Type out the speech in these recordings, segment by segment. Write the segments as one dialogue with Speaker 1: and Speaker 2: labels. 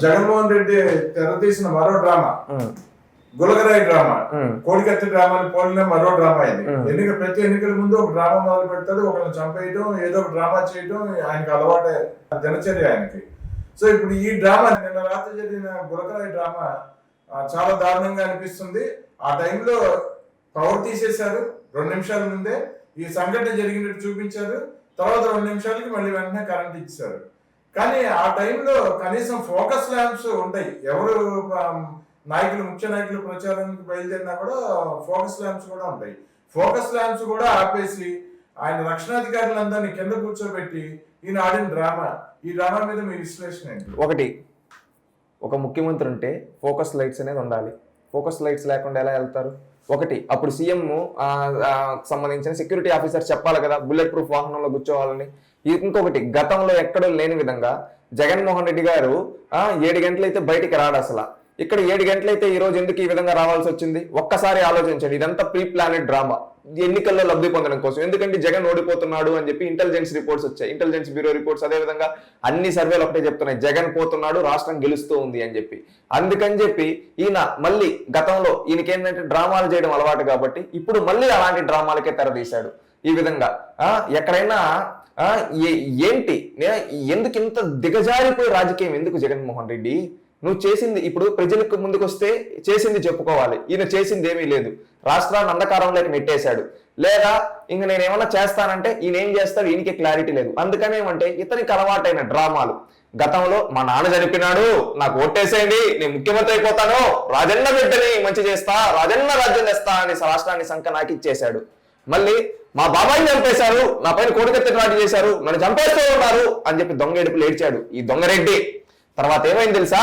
Speaker 1: జగన్మోహన్ రెడ్డి తెర తీసిన మరో డ్రామా గులగరాయి డ్రామా, కోడికత్తి డ్రామాని పోలిన మరో డ్రామా ఇది. ప్రతి ఎన్నికల ముందు ఒక డ్రామా మొదలు పెడతాడు, ఒకరిని చంపేయటం, ఏదో ఒక డ్రామా చేయటం ఆయనకి అలవాటే, దినచర్య ఆయనకి. సో ఇప్పుడు ఈ డ్రామా, నిన్న రాత్రి జరిగిన గులగరాయి డ్రామా చాలా దారుణంగా అనిపిస్తుంది. ఆ టైంలో పవర్ తీసేశారు 2 నిమిషాల ముందే, ఈ సంఘటన జరిగినట్టు చూపించారు. తర్వాత 2 నిమిషాలకి మళ్ళీ వెంటనే కరెంట్ ఇచ్చారు. కానీ ఆ టైంలో కనీసం ఫోకస్ ల్యాంప్స్ ఉంటాయి. ఎవరు నాయకులు, ముఖ్య నాయకులు ప్రచారానికి బయలుదేరినా కూడా ఫోకస్ ల్యాంప్స్ కూడా ఉంటాయి. ఫోకస్ ల్యాంప్స్ కూడా ఆపేసి ఆయన రక్షణాధికారులందరినీ కింద కూర్చోబెట్టి ఈయన ఆడిన డ్రామా, ఈ డ్రామా మీద మీ విశ్లేషణ ఏంటి?
Speaker 2: ఒకటి, ఒక ముఖ్యమంత్రి ఉంటే ఫోకస్ లైట్స్ అనేది ఉండాలి. ఫోకస్ లైట్స్ లేకుండా ఎలా వెళ్తారు? ఒకటి, అప్పుడు సీఎం సంబంధించిన సెక్యూరిటీ ఆఫీసర్ చెప్పాలి కదా బుల్లెట్ ప్రూఫ్ వాహనంలో కూర్చోవాలని. ఇంకొకటి, గతంలో ఎక్కడో లేని విధంగా జగన్మోహన్ రెడ్డి గారు 7 గంటలైతే బయటికి రాడు. అసలు ఇక్కడ 7 గంటలైతే ఈ రోజు ఎందుకు ఈ విధంగా రావాల్సి వచ్చింది? ఒక్కసారి ఆలోచించండి. ఇదంతా ప్రీ ప్లానెడ్ డ్రామా, ఎన్నికల్లో లబ్ధి పొందడం కోసం. ఎందుకంటే జగన్ ఓడిపోతున్నాడు అని చెప్పి ఇంటెలిజెన్స్ రిపోర్ట్స్ వచ్చాయి, ఇంటెలిజెన్స్ బ్యూరో రిపోర్ట్స్. అదే విధంగా అన్ని సర్వేలు ఒకటే చెప్తున్నాయి, జగన్ పోతున్నాడు, రాష్ట్రం గెలుస్తూ ఉంది అని చెప్పి. అందుకని చెప్పి ఈయన మళ్ళీ గతంలో ఈయనకి ఏంటంటే డ్రామాలు చేయడం అలవాటు కాబట్టి ఇప్పుడు మళ్ళీ అలాంటి డ్రామాలకే తెరదీశాడు. ఈ విధంగా ఎక్కడైనా ఏంటి, ఎందుకు ఇంత దిగజారిపోయి రాజకీయం ఎందుకు? జగన్మోహన్ రెడ్డి, నువ్వు చేసింది, ఇప్పుడు ప్రజలకు ముందుకు వస్తే చేసింది చెప్పుకోవాలి. ఈయన చేసింది ఏమీ లేదు, రాష్ట్రాన్ని అంధకారంలోకి నెట్టేశాడు. లేదా ఇంక నేను ఏమన్నా చేస్తానంటే ఈయన ఏం చేస్తాడు, ఈయనకి క్లారిటీ లేదు. అందుకని ఏమంటే ఇతనికి అలవాటైన డ్రామాలు. గతంలో మా నాన్న చనిపోయినాడు, నాకు ఓటేసేయండి, నేను ముఖ్యమంత్రి అయిపోతాను, రాజన్న బిడ్డని మంచి చేస్తా, రాజన్న రాజ్యం చేస్తా అని రాష్ట్రాన్ని సంఖ నాకిచ్చేశాడు. మళ్ళీ మా బాబాయిని చంపేశారు, నా పైన కోడికత్తి నాటి చేశారు, నన్ను చంపేస్తూ ఉన్నారు అని చెప్పి దొంగ ఏడుపులు ఏడ్చాడు ఈ దొంగరెడ్డి. తర్వాత ఏమైంది తెలుసా?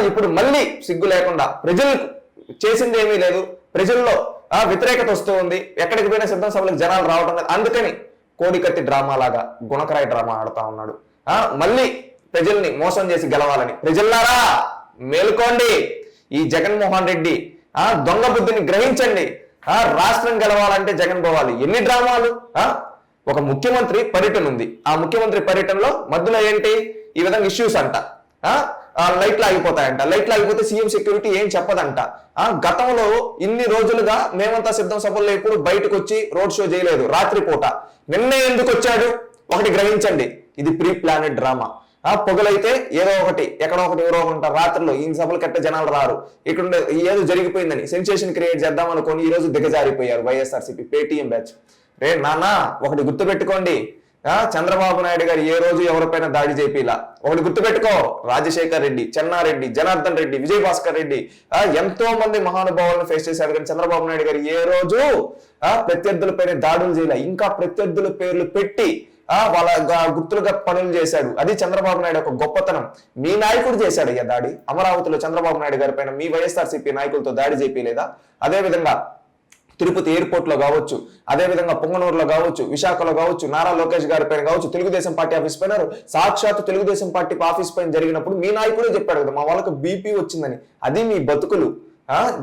Speaker 2: ఇప్పుడు మళ్ళీ సిగ్గు లేకుండా ప్రజలకు చేసింది ఏమీ లేదు, ప్రజల్లో వ్యతిరేకత వస్తూ ఉంది, ఎక్కడికి పోయినా సిద్ధం సభలకు జనాలు రావడం లేదు. అందుకని కోడికత్తి డ్రామా లాగా గుణకరాయి డ్రామా ఆడుతా ఉన్నాడు. మళ్ళీ ప్రజల్ని మోసం చేసి గెలవాలని. ప్రజల్లారా మేలుకోండి, ఈ జగన్మోహన్ రెడ్డి దొంగ బుద్ధిని గ్రహించండి. రాష్ట్రం గెలవాలంటే జగన్ పోవాలి. ఎన్ని డ్రామాలు! ఒక ముఖ్యమంత్రి పర్యటన ఉంది, ఆ ముఖ్యమంత్రి పర్యటనలో మధ్యలో ఏంటి ఈ విధంగా ఇష్యూస్ అంట, లైట్లు ఆగిపోతాయంట, లైట్లు ఆగిపోతే సీఎం సెక్యూరిటీ ఏం చెప్పదంట. గతంలో ఇన్ని రోజులుగా మేమంతా సిద్ధం సభల్లో ఎప్పుడు బయటకు వచ్చి రోడ్ షో చేయలేదు రాత్రిపూట. నిన్నే ఎందుకు వచ్చాడు? ఒకటి గ్రహించండి, ఇది ప్రీ ప్లానెడ్ డ్రామా. పొగలైతే ఏదో ఒకటి, ఎక్కడో ఒకటి, ఎవరో ఉంటారు. రాత్రిలో ఈ సభలు కట్టే జనాలు రారు. ఇక్కడ ఏదో జరిగిపోయిందని సెన్సేషన్ క్రియేట్ చేద్దాం అనుకోని ఈ రోజు దిగజారిపోయారు వైఎస్ఆర్సీపీ పేటీఎం బ్యాచ్. రే నాన్న, ఒకటి గుర్తుపెట్టుకోండి, చంద్రబాబు నాయుడు గారు ఏ రోజు ఎవరిపైన దాడి చేపిలా. ఒకటి గుర్తుపెట్టుకో, రాజశేఖర్ రెడ్డి, చెన్నారెడ్డి, జనార్దన్ రెడ్డి, విజయభాస్కర్ రెడ్డి ఎంతో మంది మహానుభావులను ఫేస్ చేశారు. కానీ చంద్రబాబు నాయుడు గారు ఏ రోజు ప్రత్యర్థులపైన దాడులు చేయలే. ఇంకా ప్రత్యర్థుల పేర్లు పెట్టి వాళ్ళ గుర్తులుగా పనులు చేశాడు. అది చంద్రబాబు నాయుడు ఒక గొప్పతనం. మీ నాయకుడు చేశాడు అయ్యా దాడి. అమరావతిలో చంద్రబాబు నాయుడు గారి పైన మీ వైఎస్ఆర్సీపీ నాయకులతో దాడి చేపిలేదా? అదే విధంగా తిరుపతి ఎయిర్పోర్ట్ లో కావచ్చు, అదే విధంగా పొంగనూరులో కావచ్చు, విశాఖలో కావచ్చు, నారా లోకేష్ గారి పైన కావచ్చు, తెలుగుదేశం పార్టీ ఆఫీస్ పైన, సాక్షాత్ తెలుగుదేశం పార్టీ ఆఫీస్ పైన జరిగినప్పుడు మీ నాయకుడే చెప్పాడు కదా, మా వాళ్ళకి బీపీ వచ్చిందని. అది మీ బతుకులు.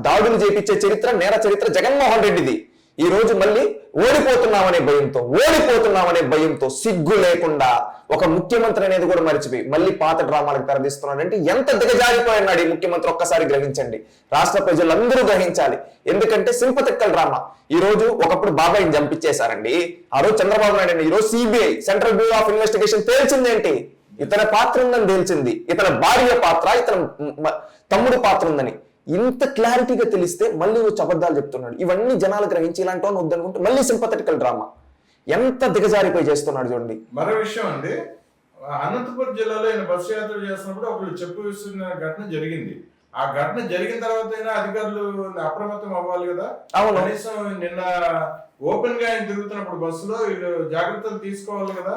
Speaker 2: దాడులు చేపించే చరిత్ర, నేర చరిత్ర జగన్మోహన్ రెడ్డిది. ఈ రోజు మళ్ళీ ఓడిపోతున్నామనే భయంతో సిగ్గు లేకుండా ఒక ముఖ్యమంత్రి అనేది కూడా మర్చిపోయి మళ్ళీ పాత డ్రామాలకు తెరదీస్తున్నాడు. అంటే ఎంత దిగజారిపోయినాడు ఈ ముఖ్యమంత్రి ఒక్కసారి గ్రహించండి. రాష్ట్ర ప్రజలందరూ గ్రహించాలి. ఎందుకంటే సింపథెటికల్ డ్రామా. ఈ రోజు ఒకప్పుడు బాబాయిని చంపించేశారండి, ఆ రోజు చంద్రబాబు నాయుడు. ఈ రోజు CBI, central bureau of investigation తేల్చిందేంటి? ఇతని పాత్ర ఉందని తేల్చింది, ఇతని భార్య పాత్ర, ఇతని తమ్ముడు పాత్ర ఉందని. ఇంత క్లారిటీగా తెలిస్తే మళ్ళీ వచ్చి అబద్ధాలు చెప్తున్నాడు. ఇవన్నీ జనాలు గ్రహించి ఇలాంటి వాడిని వద్దనుకుంటే మళ్ళీ సింపథెటికల్ డ్రామా. ఎంత దిగజారిపోయి చేస్తున్నాడు చూడండి.
Speaker 1: మరో విషయం అండి, అనంతపురం జిల్లాలో ఆయన బస్సు యాత్ర చేస్తున్నప్పుడు ఒకళ్ళు చెప్పు విస్తున్న ఘటన జరిగింది. ఆ ఘటన జరిగిన తర్వాత అయినా అధికారులు అప్రమత్తం అవ్వాలి కదా. కనీసం నిన్న ఓపెన్ గా ఆయన తిరుగుతున్నప్పుడు బస్సులో వీళ్ళు జాగ్రత్తలు తీసుకోవాలి కదా.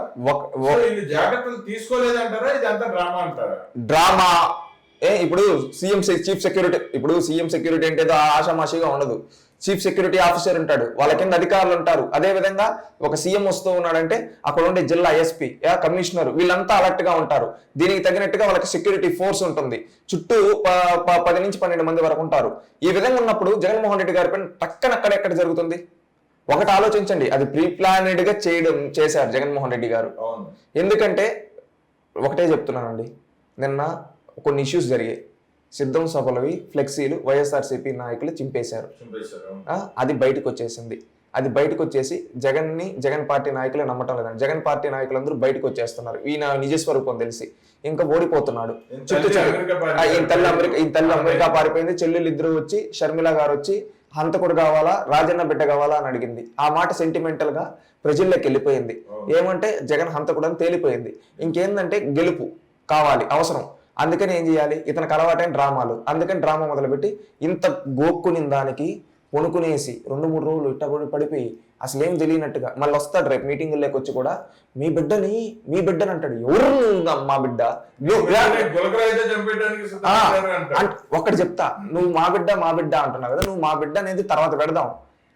Speaker 1: వీళ్ళు జాగ్రత్తలు తీసుకోలేదంటారా, ఇది అంతా డ్రామా అంటారా?
Speaker 2: డ్రామా. ఇప్పుడు సీఎం చీఫ్ సెక్యూరిటీ, ఇప్పుడు సీఎం సెక్యూరిటీ అంటే ఆషామాషిగా ఉండదు. చీఫ్ సెక్యూరిటీ ఆఫీసర్ ఉంటాడు, వాళ్ళ కింద అధికారులు ఉంటారు. అదే విధంగా ఒక సీఎం వస్తూ ఉన్నాడంటే అక్కడ ఉండే జిల్లా ఎస్పీ, కమిషనర్, వీళ్ళంతా అలర్ట్ గా ఉంటారు. దీనికి తగినట్టుగా వాళ్ళకి సెక్యూరిటీ ఫోర్స్ ఉంటుంది. చుట్టూ 10 నుంచి 12 మంది వరకు ఉంటారు. ఈ విధంగా ఉన్నప్పుడు జగన్మోహన్ రెడ్డి గారి పైన టక్కన అక్కడెక్కడ జరుగుతుంది? ఒకటి ఆలోచించండి, అది ప్రీ ప్లానెడ్ గా చేశారు జగన్మోహన్ రెడ్డి గారు. ఎందుకంటే ఒకటే చెప్తున్నానండి, నిన్న కొన్ని ఇష్యూస్ జరిగాయి. సిద్ధం సభలవి ఫ్లెక్సీలు వైఎస్ఆర్సీపీ నాయకులు చింపేశారు. అది బయటకు వచ్చేసింది. అది బయటకు వచ్చేసి జగన్ పార్టీ నాయకులే నమ్మటం లేదండి. జగన్ పార్టీ నాయకులందరూ బయటకు వచ్చేస్తున్నారు. ఈయన నిజస్వరూపం తెలిసి ఇంకా ఓడిపోతున్నాడు. ఈయన తల్లి అమెరికా పారిపోయింది. చెల్లెలు ఇద్దరు వచ్చి షర్మిల గారు వచ్చి హంతకుడు కావాలా రాజన్న బిడ్డ కావాలా అని అడిగింది. ఆ మాట సెంటిమెంటల్ గా ప్రజల్లోకి వెళ్ళిపోయింది. ఏమంటే జగన్ హంతకుడు అని తేలిపోయింది. ఇంకేందంటే గెలుపు కావాలి అవసరం. అందుకని ఏం చేయాలి, ఇతనికి అలవాటైన డ్రామాలు. అందుకని డ్రామా మొదలుపెట్టి ఇంత గోక్కుని దానికి వణుకునేసి 2-3 రోజులు ఇట్టబడి పడిపోయి అసలు ఏం తెలియనట్టుగా మళ్ళీ వస్తాడు రేపు మీటింగుల్లోకి వచ్చి కూడా మీ బిడ్డని అంటాడు. ఎవరు మా బిడ్డ? ఒక్కటి చెప్తా, నువ్వు మా బిడ్డ అంటున్నావు కదా, నువ్వు మా బిడ్డ అనేది తర్వాత పెడదాం.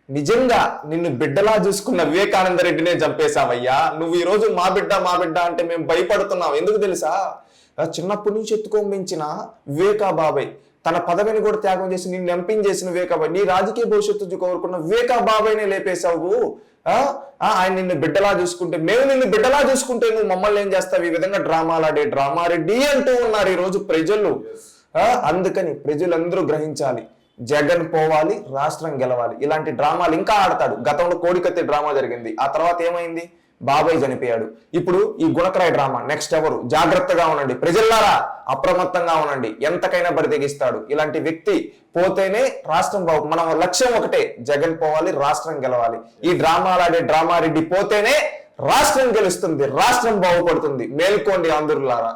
Speaker 2: నిజంగా నిన్ను బిడ్డలా చూసుకున్న వివేకానంద రెడ్డినే చంపేశావయ్యా. నువ్వు ఈ రోజు మా బిడ్డ అంటే మేము భయపడుతున్నాం. ఎందుకు తెలుసా, చిన్నప్పటి నుంచి ఎత్తుకొని పెంచిన వివేకా బాబాయ్, తన పదవిని కూడా త్యాగం చేసి నిన్ను ఎంపించేసిన వివేకాబాయ్, నీ రాజకీయ భవిష్యత్తు కోరుకున్న వివేకా బాబాయ్నే లేపేశావు. ఆయన నిన్ను బిడ్డలా చూసుకుంటే, మేము నిన్ను బిడ్డలా చూసుకుంటే నువ్వు మమ్మల్ని ఏం చేస్తావు? ఈ విధంగా డ్రామాలాడే డ్రామారెడ్డి అంటూ ఉన్నారు ఈ రోజు ప్రజలు. అందుకని ప్రజలందరూ గ్రహించాలి, జగన్ పోవాలి, రాష్ట్రం గెలవాలి. ఇలాంటి డ్రామాలు ఇంకా ఆడతాడు. గతంలో కోడికత్తి డ్రామా జరిగింది, ఆ తర్వాత ఏమైంది, బాబాయ్ చనిపోయాడు. ఇప్పుడు ఈ గుణకరాయ్ డ్రామా. నెక్స్ట్ ఎవరు? జాగ్రత్తగా ఉండండి ప్రజల్లారా, అప్రమత్తంగా ఉండండి. ఎంతకైనా బరి తెగిస్తాడు ఇలాంటి వ్యక్తి. పోతేనే రాష్ట్రం మన లక్ష్యం ఒకటే, జగన్ పోవాలి, రాష్ట్రం గెలవాలి. ఈ డ్రామాలాడే డ్రామారెడ్డి పోతేనే రాష్ట్రం గెలుస్తుంది, రాష్ట్రం బాగుపడుతుంది. మేల్కోండి ఆంధ్రులారా.